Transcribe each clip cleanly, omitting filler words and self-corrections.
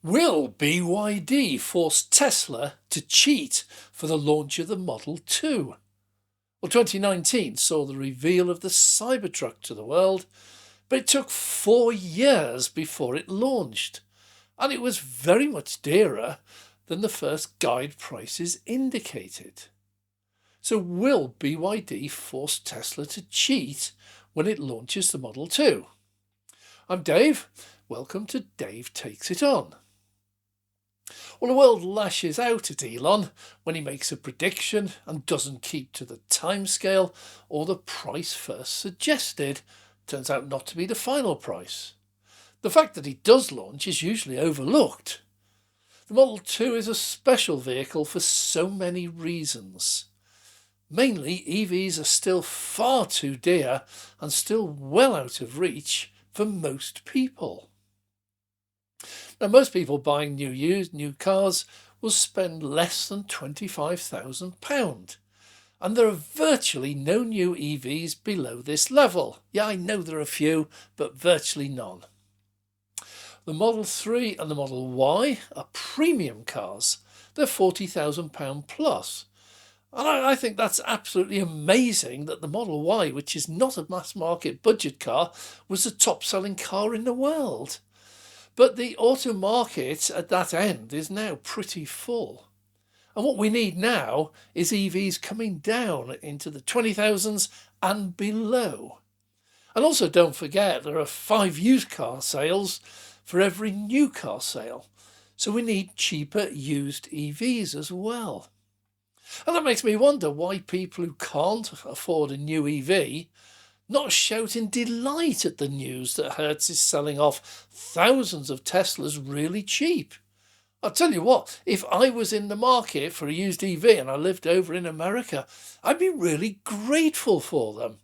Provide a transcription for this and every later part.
Will BYD force Tesla to cheat for the launch of the Model 2? Well, 2019 saw the reveal of the Cybertruck to the world, but it took 4 years before it launched, and it was very much dearer than the first guide prices indicated. So will BYD force Tesla to cheat when it launches the Model 2? I'm Dave. Welcome to Dave Takes It On. Well, the world lashes out at Elon when he makes a prediction and doesn't keep to the timescale or the price first suggested turns out not to be the final price. The fact that he does launch is usually overlooked. The Model 2 is a special vehicle for so many reasons. Mainly, EVs are still far too dear and still well out of reach for most people. Now, most people buying new cars will spend less than £25,000. And there are virtually no new EVs below this level. Yeah, I know there are a few, but virtually none. The Model 3 and the Model Y are premium cars. They're £40,000 plus. And I think that's absolutely amazing that the Model Y, which is not a mass market budget car, was the top selling car in the world. But the auto market at that end is now pretty full. And what we need now is EVs coming down into the 20,000s and below. And also don't forget there are 5 used car sales for every new car sale. So we need cheaper used EVs as well. And that makes me wonder why people who can't afford a new EV not shout in delight at the news that Hertz is selling off thousands of Teslas really cheap. I'll tell you what, if I was in the market for a used EV and I lived over in America, I'd be really grateful for them.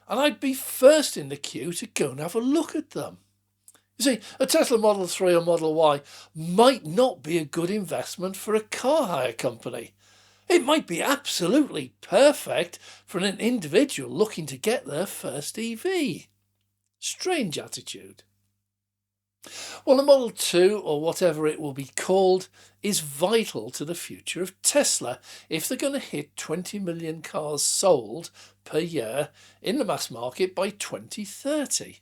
And I'd be first in the queue to go and have a look at them. You see, a Tesla Model 3 or Model Y might not be a good investment for a car hire company. It might be absolutely perfect for an individual looking to get their first EV. Strange attitude. Well, the Model 2, or whatever it will be called, is vital to the future of Tesla if they're going to hit 20 million cars sold per year in the mass market by 2030.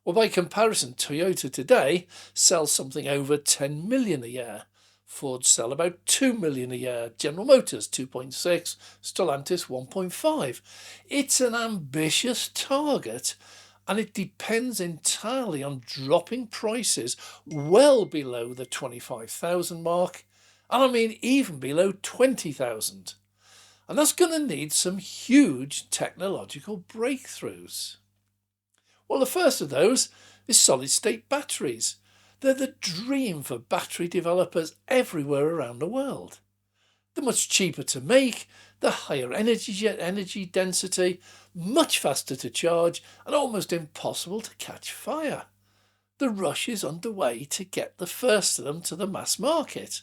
Well, by comparison, Toyota today sells something over 10 million a year. Ford sell about 2 million a year, General Motors 2.6, Stellantis 1.5. It's an ambitious target, and it depends entirely on dropping prices well below the 25,000 mark, and I mean even below 20,000. And that's going to need some huge technological breakthroughs. Well, the first of those is solid-state batteries. They're the dream for battery developers everywhere around the world. They're much cheaper to make, they're higher energy density, much faster to charge, and almost impossible to catch fire. The rush is underway to get the first of them to the mass market.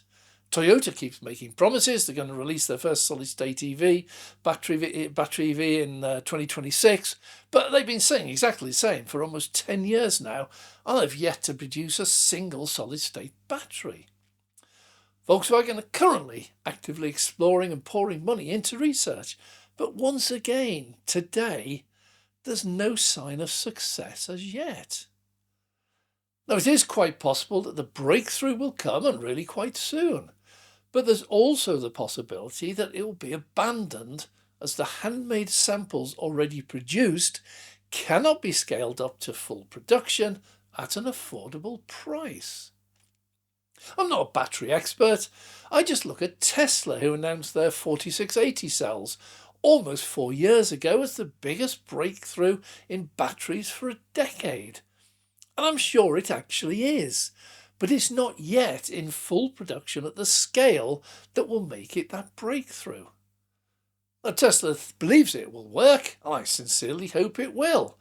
Toyota keeps making promises. They're going to release their first solid-state battery EV in 2026. But they've been saying exactly the same for almost 10 years now, and they've yet to produce a single solid-state battery. Volkswagen are currently actively exploring and pouring money into research. But once again, today, there's no sign of success as yet. Now, it is quite possible that the breakthrough will come, and really quite soon. But there's also the possibility that it will be abandoned as the handmade samples already produced cannot be scaled up to full production at an affordable price. I'm not a battery expert. I just look at Tesla, who announced their 4680 cells almost 4 years ago as the biggest breakthrough in batteries for a decade. And I'm sure it actually is. But it's not yet in full production at the scale that will make it that breakthrough. Now, Tesla believes it will work, and I sincerely hope it will.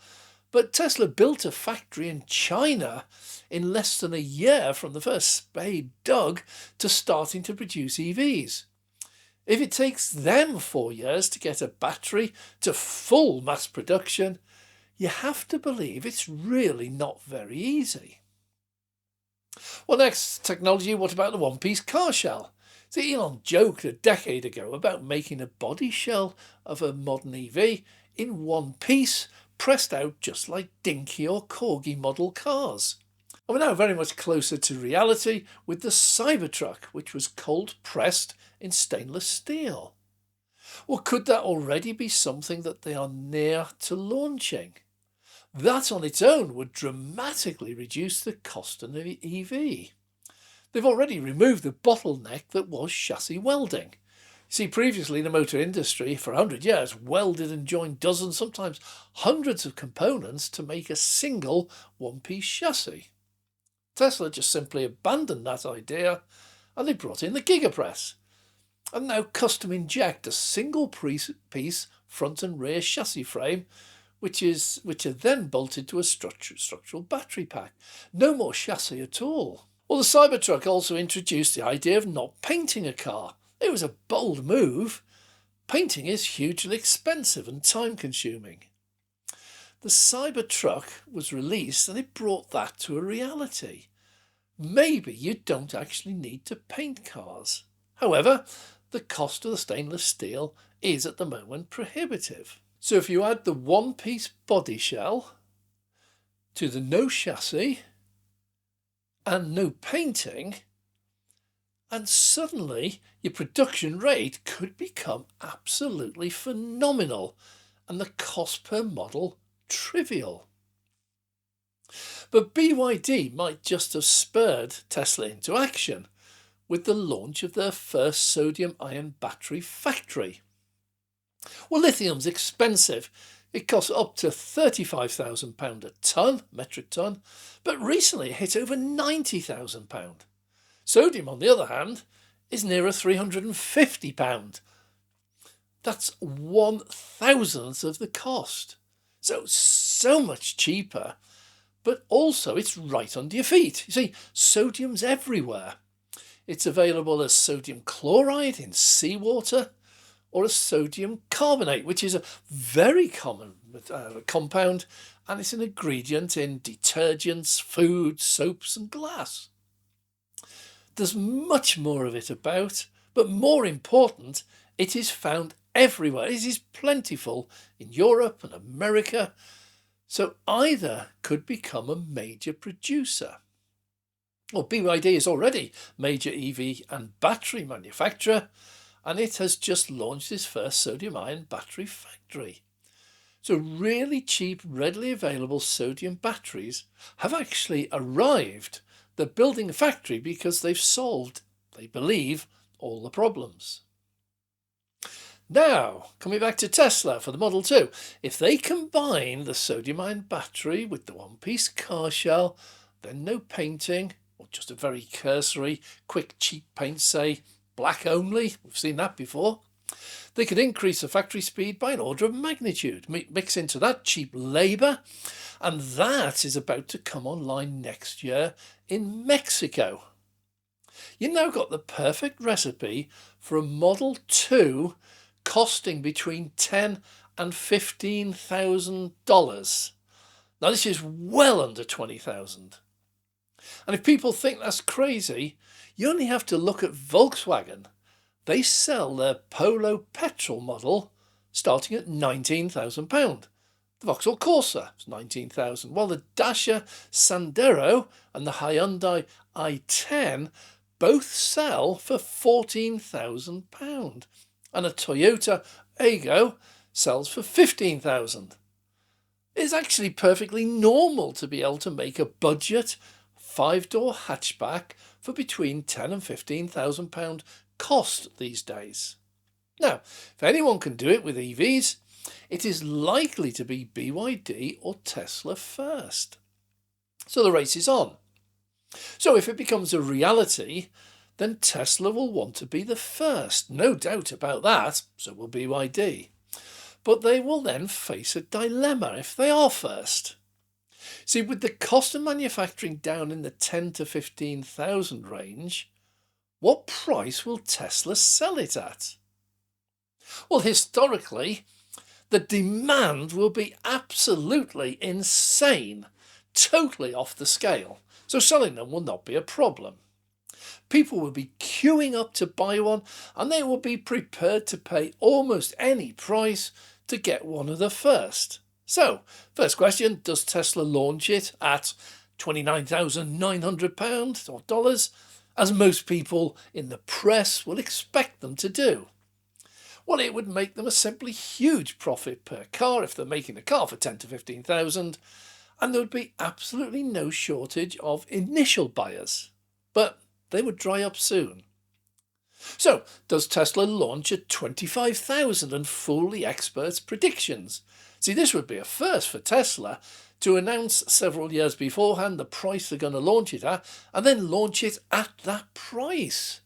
But Tesla built a factory in China in less than a year from the first spade dug to starting to produce EVs. If it takes them 4 years to get a battery to full mass production, you have to believe it's really not very easy. Well, next technology, what about the one-piece car shell? See, Elon joked a decade ago about making a body shell of a modern EV in one piece, pressed out just like dinky or corgi model cars. And we're now very much closer to reality with the Cybertruck, which was cold pressed in stainless steel. Well, could that already be something that they are near to launching? That on its own would dramatically reduce the cost of the EV. They've already removed the bottleneck that was chassis welding. See, previously the motor industry for 100 years welded and joined dozens, sometimes hundreds of components to make a single one-piece chassis. Tesla just simply abandoned that idea and they brought in the gigapress and now custom inject a single piece front and rear chassis frame which are then bolted to a structural battery pack. No more chassis at all. Well, the Cybertruck also introduced the idea of not painting a car. It was a bold move. Painting is hugely expensive and time-consuming. The Cybertruck was released and it brought that to a reality. Maybe you don't actually need to paint cars. However, the cost of the stainless steel is at the moment prohibitive. So if you add the one-piece body shell to the no chassis and no painting, and suddenly your production rate could become absolutely phenomenal and the cost per model trivial. But BYD might just have spurred Tesla into action with the launch of their first sodium-ion battery factory. Well, lithium's expensive. It costs up to £35,000 a tonne, metric tonne, but recently it hit over £90,000. Sodium, on the other hand, is nearer £350. That's 1/1000th of the cost. So much cheaper, but also it's right under your feet. You see, sodium's everywhere. It's available as sodium chloride in seawater or as sodium carbonate, which is a very common compound, and it's an ingredient in detergents, food, soaps and glass. There's much more of it about, but more important, it is found everywhere. It is plentiful in Europe and America, so either could become a major producer. Well, BYD is already major EV and battery manufacturer, and it has just launched its first sodium-ion battery factory. So really cheap, readily available sodium batteries have actually arrived. They're building a factory because they've solved, they believe, all the problems. Now, coming back to Tesla for the Model 2, if they combine the sodium-ion battery with the one-piece car shell, then no painting, or just a very cursory, quick, cheap paint, say, black only, we've seen that before, they could increase the factory speed by an order of magnitude, mix into that cheap labour, and that is about to come online next year in Mexico. You now got the perfect recipe for a Model 2 costing between $10,000 and $15,000. Now this is well under $20,000. And if people think that's crazy, you only have to look at Volkswagen. They sell their Polo petrol model starting at £19,000. The Vauxhall Corsa is £19,000, while the Dacia Sandero and the Hyundai i10 both sell for £14,000. And a Toyota Aygo sells for £15,000. It's actually perfectly normal to be able to make a budget 5-door hatchback for between £10,000 and £15,000 cost these days. Now, if anyone can do it with EVs, it is likely to be BYD or Tesla first. So the race is on. So if it becomes a reality, then Tesla will want to be the first, no doubt about that, so will BYD. But they will then face a dilemma if they are first. See, with the cost of manufacturing down in the 10 to 15,000 range, what price will Tesla sell it at? Well, historically, the demand will be absolutely insane, totally off the scale. so selling them will not be a problem. People will be queuing up to buy one, and they will be prepared to pay almost any price to get one of the first. So, first question, does Tesla launch it at £29,900 or dollars, as most people in the press will expect them to do? Well, it would make them a simply huge profit per car if they're making a car for 10 to 15,000, and there would be absolutely no shortage of initial buyers. But they would dry up soon. So, does Tesla launch at 25,000 and fool the experts' predictions? See, this would be a first for Tesla to announce several years beforehand the price they're going to launch it at, and then launch it at that price.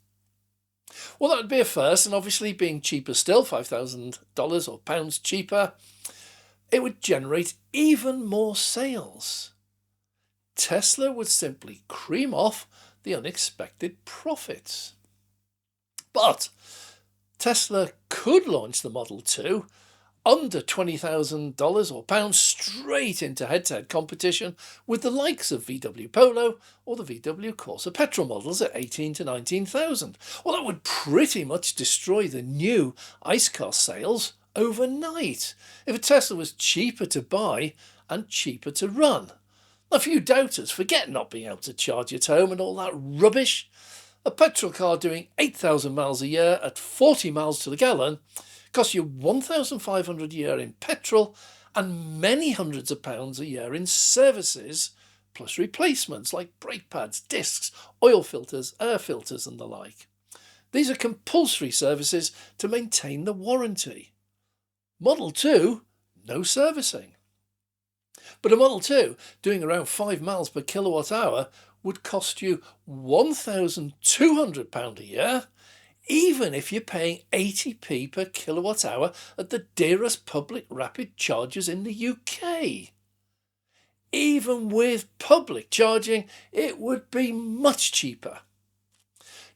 Well, that would be a first, and obviously being cheaper still, $5,000 or pounds cheaper, it would generate even more sales. Tesla would simply cream off the unexpected profits. But Tesla could launch the Model 2 under $20,000 or pounds straight into head-to-head competition with the likes of VW Polo or the VW Corsa petrol models at $18,000 to $19,000. Well, that would pretty much destroy the new ICE car sales overnight if a Tesla was cheaper to buy and cheaper to run. A few doubters forget not being able to charge at home and all that rubbish. A petrol car doing 8,000 miles a year at 40 miles to the gallon costs you $1,500 a year in petrol and many hundreds of pounds a year in services, plus replacements like brake pads, discs, oil filters, air filters and the like. These are compulsory services to maintain the warranty. Model 2, no servicing. But a Model 2 doing around 5 miles per kilowatt hour would cost you £1,200 a year, even if you're paying 80p per kilowatt hour at the dearest public rapid chargers in the UK. Even with public charging, it would be much cheaper.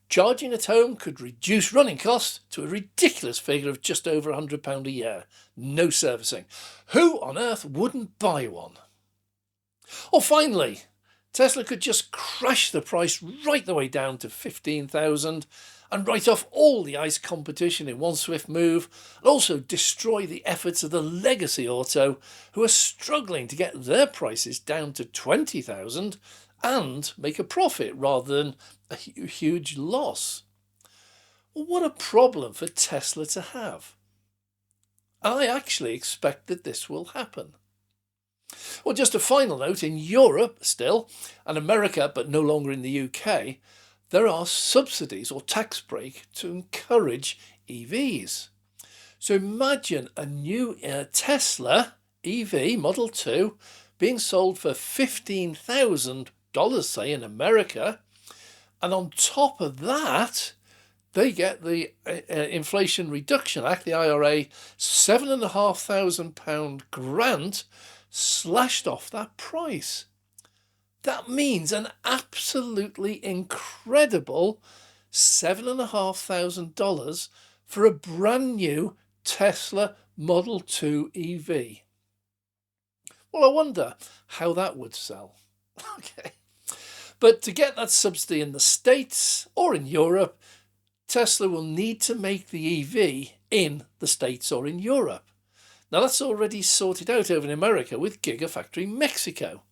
Charging at home could reduce running costs to a ridiculous figure of just over £100 a year. No servicing. Who on earth wouldn't buy one? Or finally, Tesla could just crash the price right the way down to 15,000 and write off all the ICE competition in one swift move, and also destroy the efforts of the legacy auto who are struggling to get their prices down to 20,000 and make a profit rather than a huge loss. Well, what a problem for Tesla to have. I actually expect that this will happen. Well, just a final note, in Europe still, and America but no longer in the UK, there are subsidies or tax break to encourage EVs. So imagine a new Tesla EV Model 2 being sold for $15,000, say, in America, and on top of that, they get the Inflation Reduction Act, the IRA, £7,500 grant slashed off that price. That means an absolutely incredible $7,500 for a brand new Tesla Model 2 EV. Well, I wonder how that would sell. Okay. But to get that subsidy in the States or in Europe, Tesla will need to make the EV in the States or in Europe. Now that's already sorted out over in America with Gigafactory Mexico.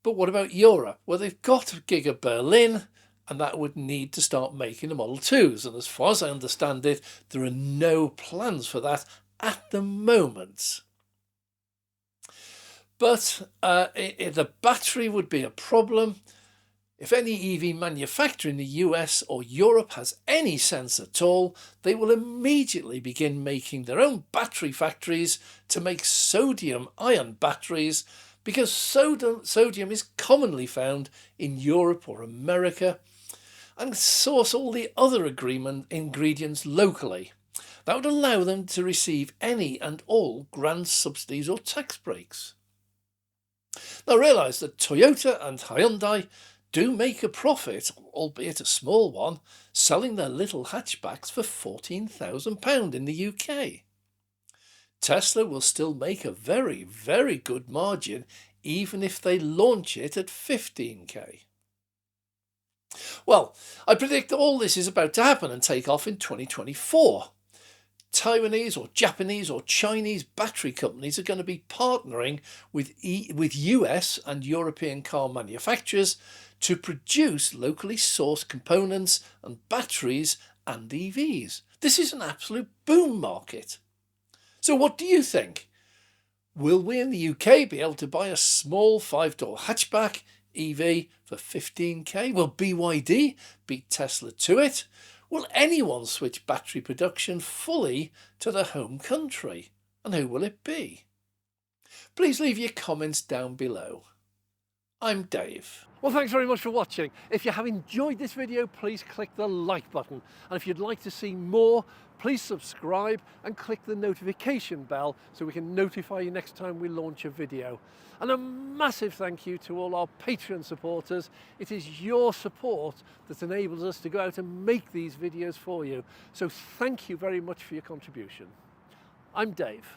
But what about Europe? Well, they've got Giga Berlin, and that would need to start making the Model 2s. And as far as I understand it, there are no plans for that at the moment. But the battery would be a problem. If any EV manufacturer in the US or Europe has any sense at all, they will immediately begin making their own battery factories to make sodium-ion batteries, because sodium is commonly found in Europe or America, and source all the other ingredients locally. That would allow them to receive any and all grant subsidies or tax breaks. Now realise that Toyota and Hyundai do make a profit, albeit a small one, selling their little hatchbacks for £14,000 in the UK. Tesla will still make a very, very good margin even if they launch it at 15k. Well, I predict all this is about to happen and take off in 2024. Taiwanese or Japanese or Chinese battery companies are going to be partnering with US and European car manufacturers to produce locally sourced components and batteries and EVs. This is an absolute boom market. So what do you think? Will we in the UK be able to buy a small 5-door hatchback EV for 15k? Will BYD beat Tesla to it? Will anyone switch battery production fully to their home country? And who will it be? Please leave your comments down below. I'm Dave. Well, thanks very much for watching. If you have enjoyed this video, please click the like button. And if you'd like to see more, please subscribe and click the notification bell so we can notify you next time we launch a video. And a massive thank you to all our Patreon supporters. It is your support that enables us to go out and make these videos for you. So thank you very much for your contribution. I'm Dave.